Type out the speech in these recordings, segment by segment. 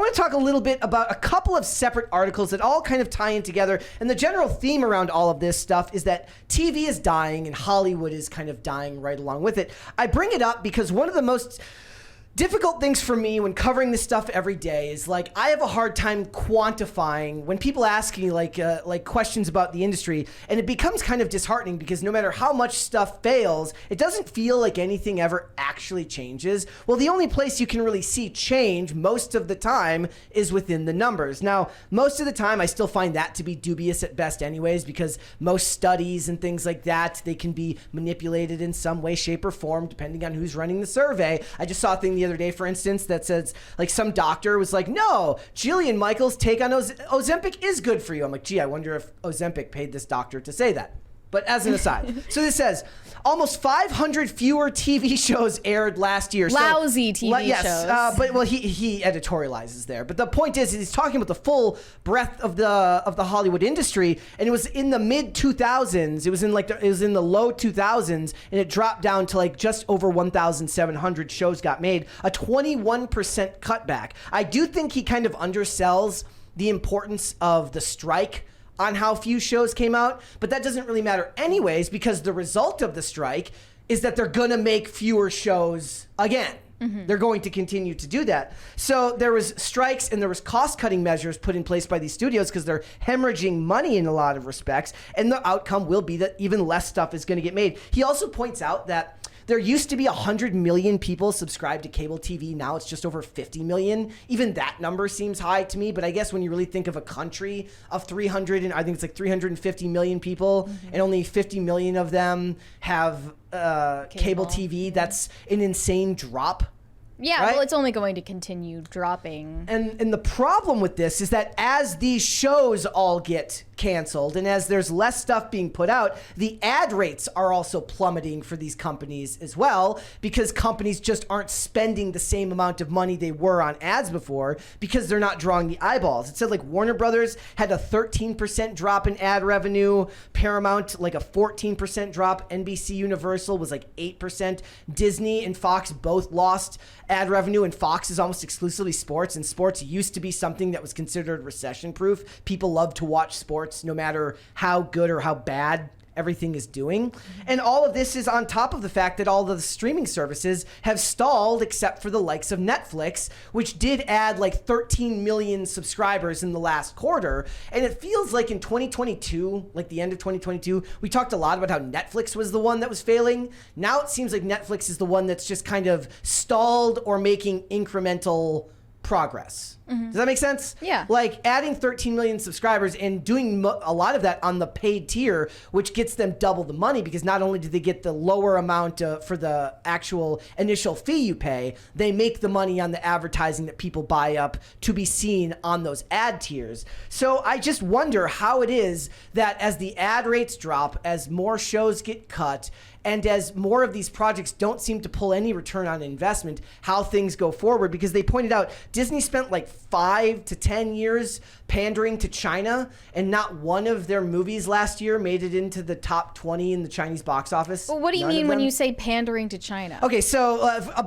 want to talk a little bit about a couple of separate articles that all kind of tie in together. And the general theme around all of this stuff is that TV is dying and Hollywood is kind of dying right along with it. I bring it up because one of the most difficult things for me when covering this stuff every day is like I have a hard time quantifying when people ask me like questions about the industry, and it becomes kind of disheartening because no matter how much stuff fails, it doesn't feel like anything ever actually changes. Well, the only place you can really see change most of the time is within the numbers. Now, most of the time I still find that to be dubious at best anyways, because most studies and things like that, they can be manipulated in some way, shape, or form depending on who's running the survey. I just saw a thing the other day, for instance, that says like some doctor was like, no, Jillian Michaels' take on Ozempic is good for you. I'm like, gee, I wonder if Ozempic paid this doctor to say that. But as an aside, so this says almost 500 fewer TV shows aired last year. Lousy TV yes, shows. But he editorializes there. But the point is, he's talking about the full breadth of the Hollywood industry, and it was in the mid 2000s. It was in the low 2000s, and it dropped down to like just over 1,700 shows got made, a 21% cutback. I do think he kind of undersells the importance of the strike on how few shows came out, but that doesn't really matter anyways, because the result of the strike is that they're gonna make fewer shows again. Mm-hmm. They're going to continue to do that. So there was strikes and there was cost-cutting measures put in place by these studios because they're hemorrhaging money in a lot of respects, and the outcome will be that even less stuff is gonna get made. He also points out that there used to be 100 million people subscribed to cable TV. Now it's just over 50 million. Even that number seems high to me, but I guess when you really think of a country of 300, and I think it's like 350 million people, mm-hmm. and only 50 million of them have cable TV, that's an insane drop. Yeah, right? Well, it's only going to continue dropping. And the problem with this is that as these shows all get canceled and as there's less stuff being put out, the ad rates are also plummeting for these companies as well, because companies just aren't spending the same amount of money they were on ads before because they're not drawing the eyeballs. It said like Warner Brothers had a 13% drop in ad revenue, Paramount like a 14% drop, NBC Universal was like 8%, Disney and Fox both lost ad revenue, and Fox is almost exclusively sports, and sports used to be something that was considered recession proof. People love to watch sports no matter how good or how bad everything is doing. And all of this is on top of the fact that all the streaming services have stalled except for the likes of Netflix, which did add like 13 million subscribers in the last quarter. And it feels like in 2022, like the end of 2022, we talked a lot about how Netflix was the one that was failing. Now it seems like Netflix is the one that's just kind of stalled or making incremental progress. Mm-hmm. Does that make sense? Yeah. Like adding 13 million subscribers and doing a lot of that on the paid tier, which gets them double the money, because not only do they get the lower amount for the actual initial fee you pay, they make the money on the advertising that people buy up to be seen on those ad tiers. So I just wonder how it is that as the ad rates drop, as more shows get cut, and as more of these projects don't seem to pull any return on investment, how things go forward. Because they pointed out Disney spent like 5 to 10 years pandering to China, and not one of their movies last year made it into the top 20 in the Chinese box office. Well, what do you mean when you say pandering to China? Okay, so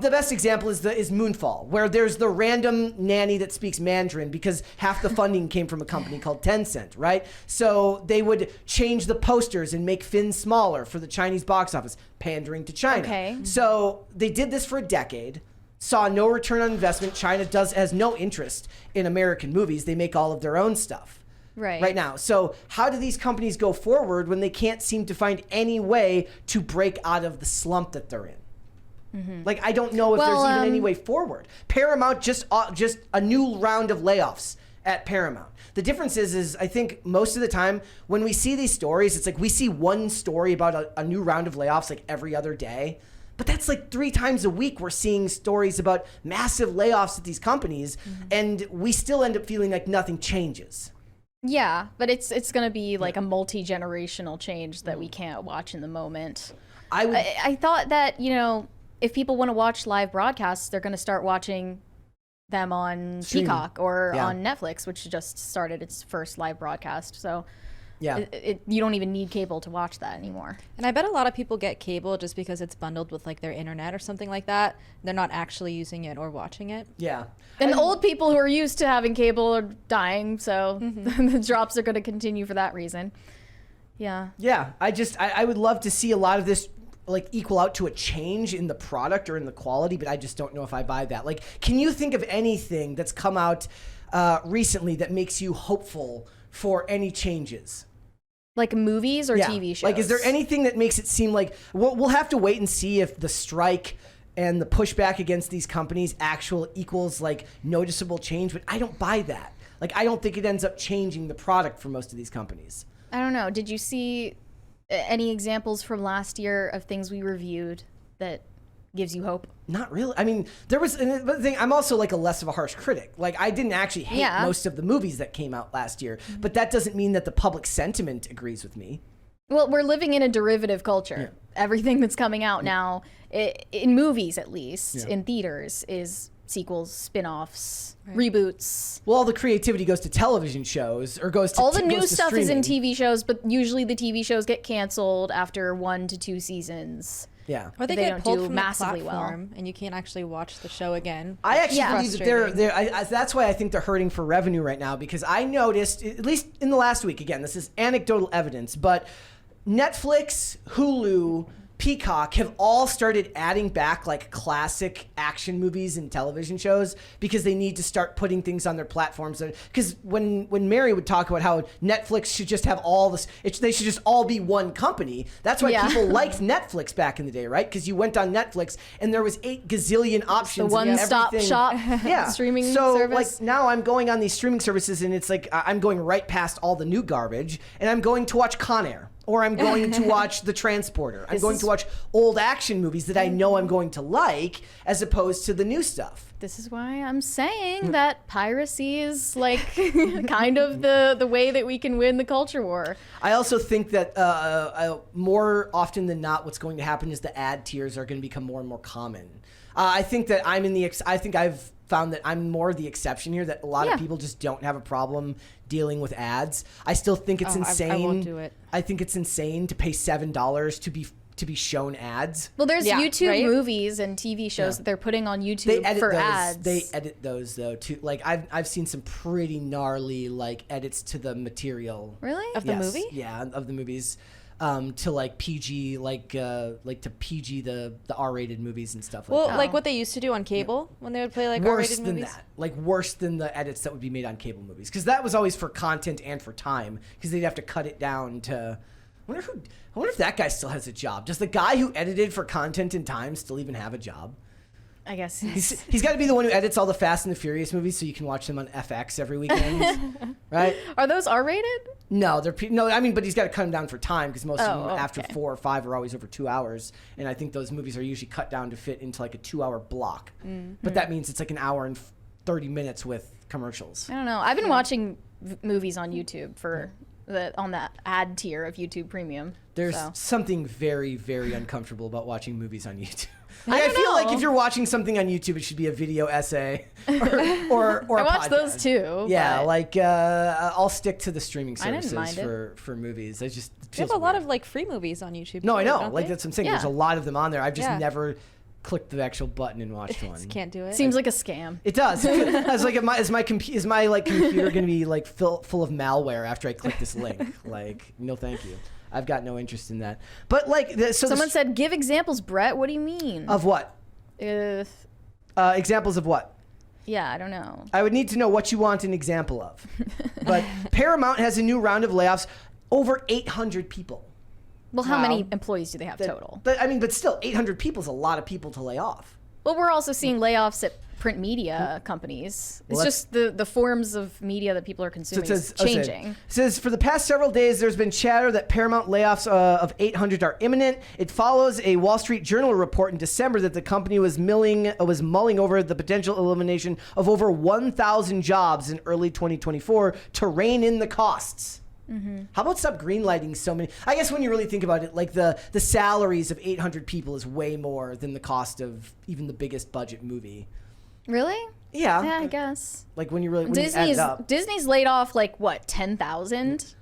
the best example is Moonfall, where there's the random nanny that speaks Mandarin because half the funding came from a company called Tencent, right? So they would change the posters and make Finn smaller for the Chinese box office, pandering to China. Okay. So they did this for a decade, saw no return on investment. China has no interest in American movies. They make all of their own stuff right now. So how do these companies go forward when they can't seem to find any way to break out of the slump that they're in? Mm-hmm. Like, I don't know if there's even any way forward. Paramount just a new round of layoffs at Paramount. The difference is I think most of the time when we see these stories, it's like we see one story about a new round of layoffs like every other day. But that's like 3 times a week we're seeing stories about massive layoffs at these companies, mm-hmm. and we still end up feeling like nothing changes. Yeah, but it's going to be like a multi-generational change that we can't watch in the moment. I thought that, you know, if people want to watch live broadcasts, they're going to start watching them on Peacock or on Netflix, which just started its first live broadcast. So Yeah. You don't even need cable to watch that anymore. And I bet a lot of people get cable just because it's bundled with like their internet or something like that. They're not actually using it or watching it. Yeah. And old people who are used to having cable are dying, so the drops are going to continue for that reason. Yeah. Yeah. I would love to see a lot of this like equal out to a change in the product or in the quality, but I just don't know if I buy that. Like, can you think of anything that's come out recently that makes you hopeful for any changes? Like movies or TV shows? Like, is there anything that makes it seem like we'll have to wait and see if the strike and the pushback against these companies actual equals like noticeable change, but I don't buy that. Like, I don't think it ends up changing the product for most of these companies. I don't know. Did you see any examples from last year of things we reviewed that gives you hope? Not really. I mean, there was the thing. I'm also like a less of a harsh critic. Like, I didn't actually hate most of the movies that came out last year, but that doesn't mean that the public sentiment agrees with me. Well, we're living in a derivative culture. Yeah. Everything that's coming out now, in movies at least, in theaters, is sequels, spin-offs, reboots. Well, all the creativity goes to television shows or goes to all the new stuff is in TV shows, but usually the TV shows get canceled after 1 to 2 seasons. Yeah. Or they get don't pulled do from massively the well, and you can't actually watch the show again. I actually believe that that's why I think they're hurting for revenue right now, because I noticed, at least in the last week, again, this is anecdotal evidence, but Netflix, Hulu, Peacock have all started adding back like classic action movies and television shows because they need to start putting things on their platforms. Because when Mary would talk about how Netflix should just have all this, they should just all be one company. That's why people liked Netflix back in the day, right? Because you went on Netflix and there was 8 gazillion options. The one-stop shop streaming service. So like now I'm going on these streaming services and it's like I'm going right past all the new garbage and I'm going to watch Con Air. Or I'm going to watch The Transporter. I'm going to watch old action movies that I know I'm going to like, as opposed to the new stuff. This is why I'm saying that piracy is like kind of the way that we can win the culture war. I also think that more often than not, what's going to happen is the ad tiers are going to become more and more common. I think that I think I've found that I'm more the exception here, that a lot of people just don't have a problem dealing with ads. I still think it's insane. I won't do it. I think it's insane to pay $7 to be shown ads. Well, there's YouTube movies and TV shows that they're putting on YouTube for ads. They edit those though too. Like I've seen some pretty gnarly like edits to the material. Really? Of the movie? Yeah, of the movies. To like PG, like to PG the R-rated movies and stuff like that. Well, like what they used to do on cable when they would play like R-rated movies? Worse than that. Like worse than the edits that would be made on cable movies. Because that was always for content and for time. Because they'd have to cut it down to... I wonder if that guy still has a job. Does the guy who edited for content and time still even have a job? I guess he's got to be the one who edits all the Fast and the Furious movies, so you can watch them on FX every weekend, right? Are those R-rated? No, but he's got to cut them down for time because most of them after 4 or 5 are always over 2 hours, and I think those movies are usually cut down to fit into like a 2-hour block. But that means it's like an hour and 30 minutes with commercials. I don't know. I've been watching movies on YouTube on that ad tier of YouTube Premium. There's something very, very uncomfortable about watching movies on YouTube. I feel like if you're watching something on YouTube, it should be a video essay or I watch those too. Yeah, like I'll stick to the streaming services for movies. It just feels There's a lot weird. of like free movies on YouTube. No, too, I know. don't Like they? that's what I'm saying. There's a lot of them on there. I've just Yeah. never clicked the actual button and watched one. Can't do it. Seems like a scam. It does. I was like, is my computer going to be like full of malware after I click this link? Like, no, thank you. I've got no interest in that. But like, Someone said, "Give examples, Brett." What do you mean? Of what? Examples of what? Yeah, I don't know. I would need to know what you want an example of. But Paramount has a new round of layoffs. Over 800 people. Well, how many employees do they have total? But still, 800 people is a lot of people to lay off. Well, we're also seeing layoffs at print media companies. It's just the forms of media that people are consuming is changing. It says, for the past several days, there's been chatter that Paramount layoffs of 800 are imminent. It follows a Wall Street Journal report in December that the company was mulling over the potential elimination of over 1,000 jobs in early 2024 to rein in the costs. How about stop greenlighting so many? I guess when you really think about it, like the salaries of 800 people is way more than the cost of even the biggest budget movie. Really? Yeah. Yeah, I guess. Like when you add it up. Disney's laid off like what, 10,000?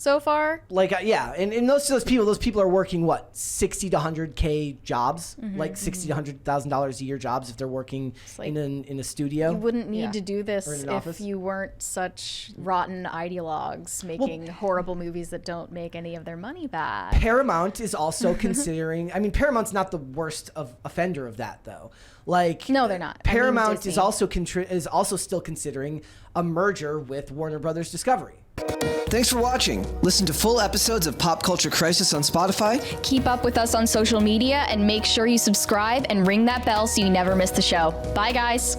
so far. Like, yeah, and those people are working what, 60 to 100K jobs, like $60 to $100,000 a year jobs if they're working like, in a studio. You wouldn't need to do this if office. you weren't such rotten ideologues making horrible movies that don't make any of their money back. Paramount is also considering. I mean, Paramount's not the worst offender of that, though. Like, no, they're not. Paramount is also still considering a merger with Warner Brothers Discovery. Thanks for watching. Listen to full episodes of Pop Culture Crisis on Spotify. Keep up with us on social media and make sure you subscribe and ring that bell so you never miss the show. Bye, guys.